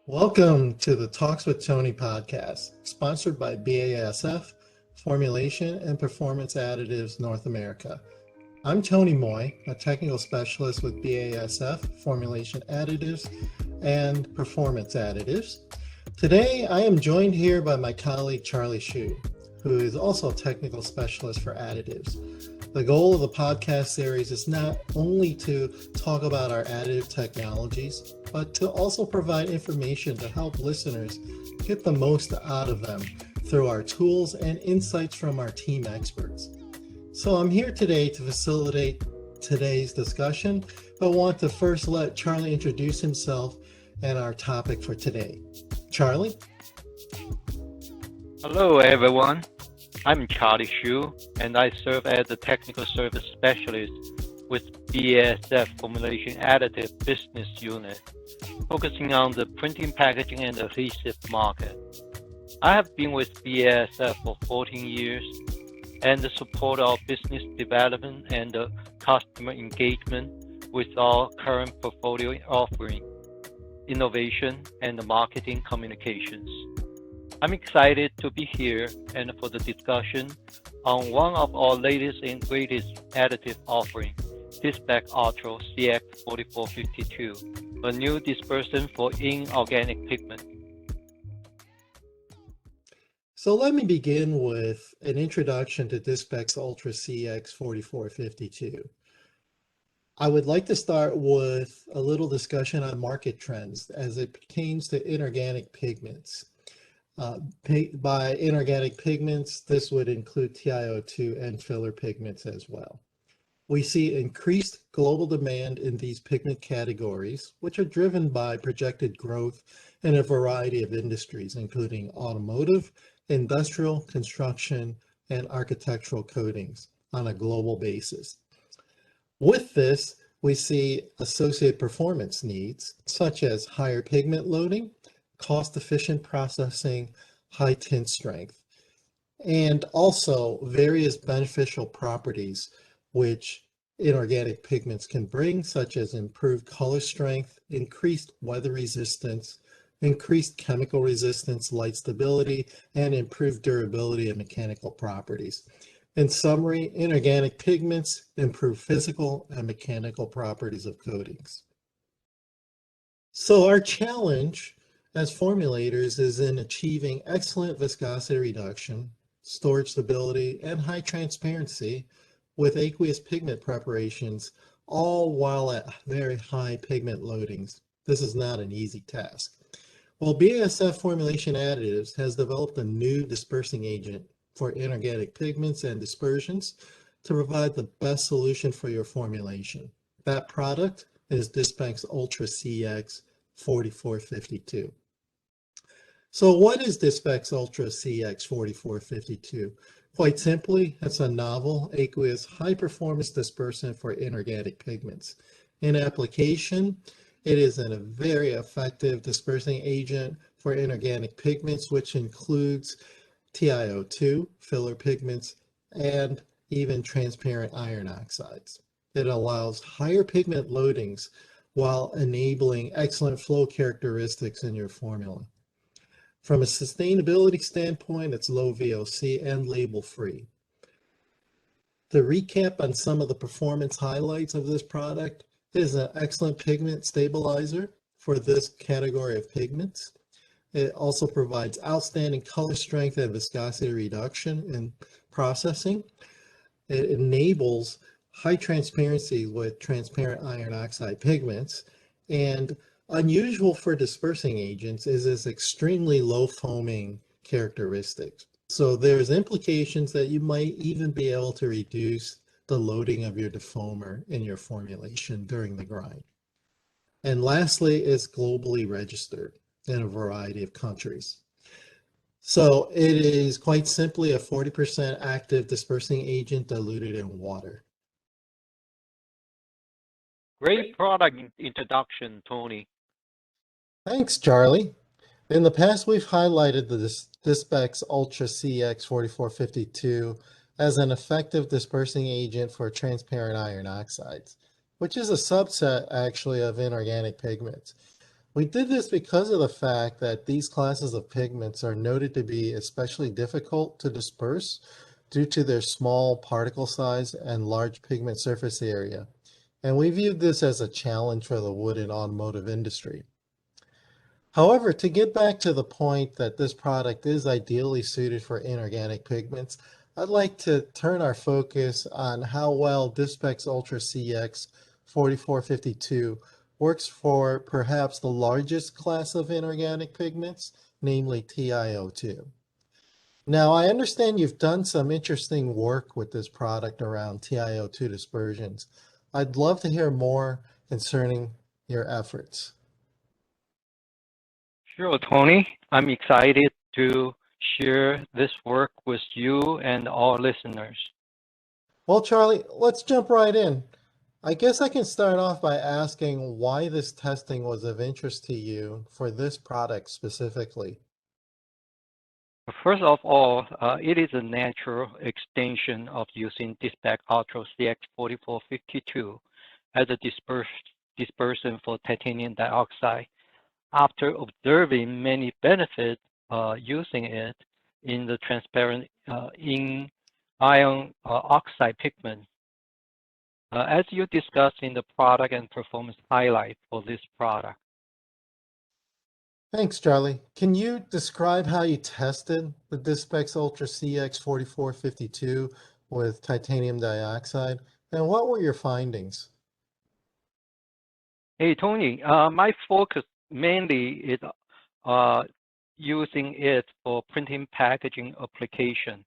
Welcome to the Talks with Tony podcast, sponsored by BASF, Formulation and Performance Additives North America. I'm Tony Moy, a technical specialist with BASF, Formulation Additives and Performance Additives. Today, I am joined here by my colleague Charlie Hsu, who is also a technical specialist for additives. The goal of the podcast series is not only to talk about our additive technologies, but to also provide information to help listeners get the most out of them through our tools and insights from our team experts. So I'm here today to facilitate today's discussion, but want to first let Charlie introduce himself and our topic for today. Charlie? Hello, everyone. I'm Charlie Hsu, and I serve as a technical service specialist with BASF Formulation Additives business unit, focusing on the printing, packaging, and adhesive market. I have been with BASF for 14 years and support our business development and customer engagement with our current portfolio offering, innovation, and marketing communications. I'm excited to be here and for the discussion on one of our latest and greatest additive offering, Dispex Ultra CX 4452, a new dispersant for inorganic pigment. So let me begin with an introduction to Dispex Ultra CX 4452. I would like to start with a little discussion on market trends as it pertains to inorganic pigments. By inorganic pigments, this would include TiO2 and filler pigments as well. We see increased global demand in these pigment categories, which are driven by projected growth in a variety of industries, including automotive, industrial, construction, and architectural coatings on a global basis. With this, we see associated performance needs, such as higher pigment loading, cost-efficient processing, high tint strength, and also various beneficial properties which inorganic pigments can bring, such as improved color strength, increased weather resistance, increased chemical resistance, light stability, and improved durability and mechanical properties. In summary, inorganic pigments improve physical and mechanical properties of coatings. So our challenge as formulators is in achieving excellent viscosity reduction, storage stability, and high transparency with aqueous pigment preparations, all while at very high pigment loadings. This is not an easy task. Well, BASF Formulation Additives has developed a new dispersing agent for inorganic pigments and dispersions to provide the best solution for your formulation. That product is Dispex Ultra CX 4452. So what is Dispex Ultra CX 4452? Quite simply, it's a novel aqueous high-performance dispersant for inorganic pigments. In application, it is a very effective dispersing agent for inorganic pigments, which includes TiO2, filler pigments, and even transparent iron oxides. It allows higher pigment loadings while enabling excellent flow characteristics in your formula. From a sustainability standpoint, it's low VOC and label-free. To recap on some of the performance highlights of this product, it is an excellent pigment stabilizer for this category of pigments. It also provides outstanding color strength and viscosity reduction in processing. It enables high transparency with transparent iron oxide pigments, and unusual for dispersing agents is its extremely low foaming characteristics. So there's implications that you might even be able to reduce the loading of your defoamer in your formulation during the grind. And lastly, it's globally registered in a variety of countries. So it is quite simply a 40% active dispersing agent diluted in water. Great product introduction, Tony. Thanks, Charlie. In the past, we've highlighted the Dispex Ultra CX 4452 as an effective dispersing agent for transparent iron oxides, which is a subset actually of inorganic pigments. We did this because of the fact that these classes of pigments are noted to be especially difficult to disperse due to their small particle size and large pigment surface area. And we viewed this as a challenge for the wood and automotive industry. However, to get back to the point that this product is ideally suited for inorganic pigments, I'd like to turn our focus on how well Dispex Ultra CX 4452 works for perhaps the largest class of inorganic pigments, namely TiO2. Now, I understand you've done some interesting work with this product around TiO2 dispersions. I'd love to hear more concerning your efforts. Sure, Tony. I'm excited to share this work with you and all listeners. Well, Charlie, let's jump right in. I guess I can start off by asking why this testing was of interest to you for this product specifically. First of all, it is a natural extension of using Dispex Ultra CX 4452 as a dispersant for titanium dioxide. After observing many benefits using it in the transparent in iron oxide pigment, as you discussed in the product and performance highlight for this product. Thanks, Charlie. Can you describe how you tested the Dispex Ultra CX 4452 with titanium dioxide, and what were your findings? Hey, Tony, my focus mainly is using it for printing packaging application.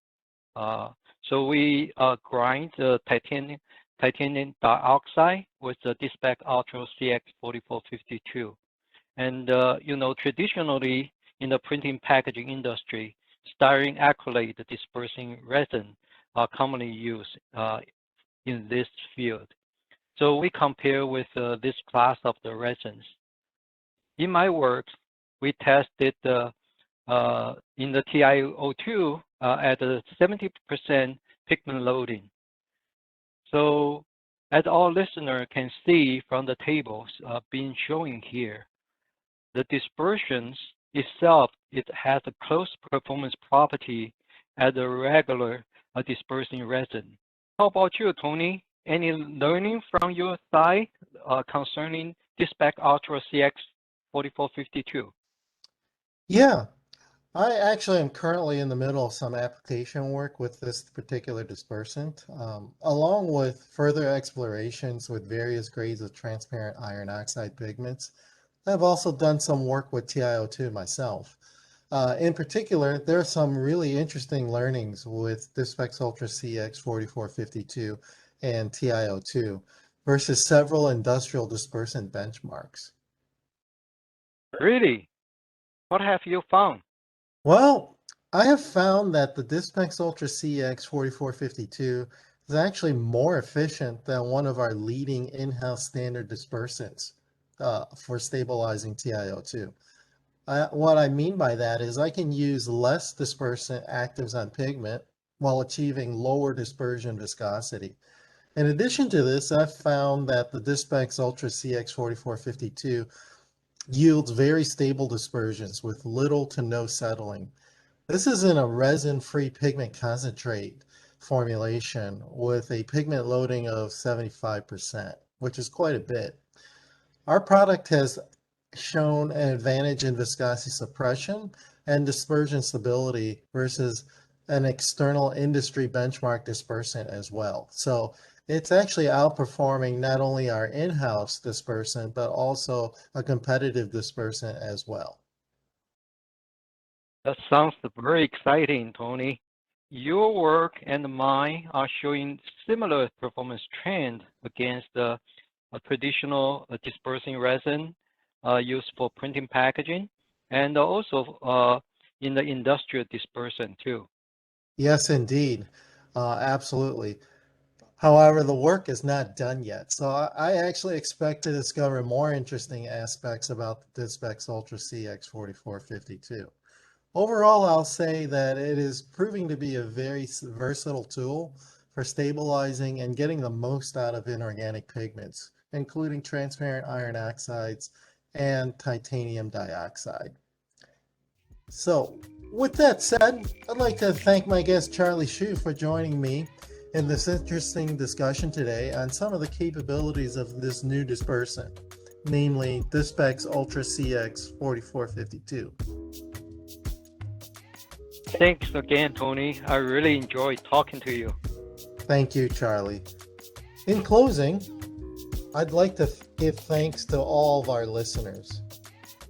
So we grind the titanium dioxide with the Dispex Ultra CX 4452. And traditionally in the printing packaging industry, styrene acrylate dispersing resin are commonly used in this field. So we compare with this class of the resins. In my work, we tested in the TiO2 at a 70% pigment loading. So as our listener can see from the tables being shown here, the dispersions itself, it has a close performance property as a regular dispersing resin. How about you, Tony? Any learning from your side concerning Dispex Ultra CX 4452? Yeah, I actually am currently in the middle of some application work with this particular dispersant, along with further explorations with various grades of transparent iron oxide pigments. I've also done some work with TiO2 myself. In particular, there are some really interesting learnings with Dispex Ultra CX 4452 and TiO2 versus several industrial dispersant benchmarks. Really? What have you found? Well, I have found that the Dispex Ultra CX 4452 is actually more efficient than one of our leading in-house standard dispersants for stabilizing TiO2. What I mean by that is I can use less dispersant actives on pigment while achieving lower dispersion viscosity. In addition to this, I've found that the Dispex Ultra CX 4452 yields very stable dispersions with little to no settling. This is in a resin-free pigment concentrate formulation with a pigment loading of 75%, which is quite a bit. Our product has shown an advantage in viscosity suppression and dispersion stability versus an external industry benchmark dispersant as well. So it's actually outperforming not only our in-house dispersant, but also a competitive dispersant as well. That sounds very exciting, Tony. Your work and mine are showing similar performance trend against the traditional dispersing resin used for printing packaging and also in the industrial dispersant too. Yes, indeed. Absolutely. However, the work is not done yet. So I actually expect to discover more interesting aspects about the Dispex Ultra CX 4452. Overall, I'll say that it is proving to be a very versatile tool for stabilizing and getting the most out of inorganic pigments, including transparent iron oxides and titanium dioxide. So, with that said, I'd like to thank my guest Charlie Hsu for joining me in this interesting discussion today on some of the capabilities of this new dispersant, namely Dispex Ultra CX 4452. Thanks again, Tony. I really enjoyed talking to you. Thank you, Charlie. In closing, I'd like to give thanks to all of our listeners.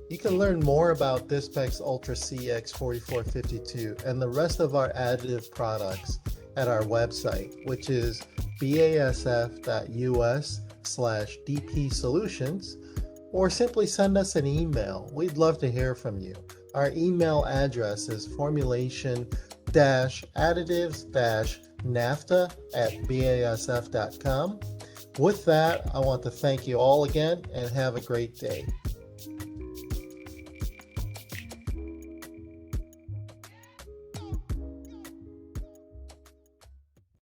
You can learn more about Dispex Ultra CX 4452 and the rest of our additive products at our website, which is basf.us/DP Solutions, or simply send us an email. We'd love to hear from you. Our email address is formulation-additives-nafta@basf.com. With that, I want to thank you all again and have a great day.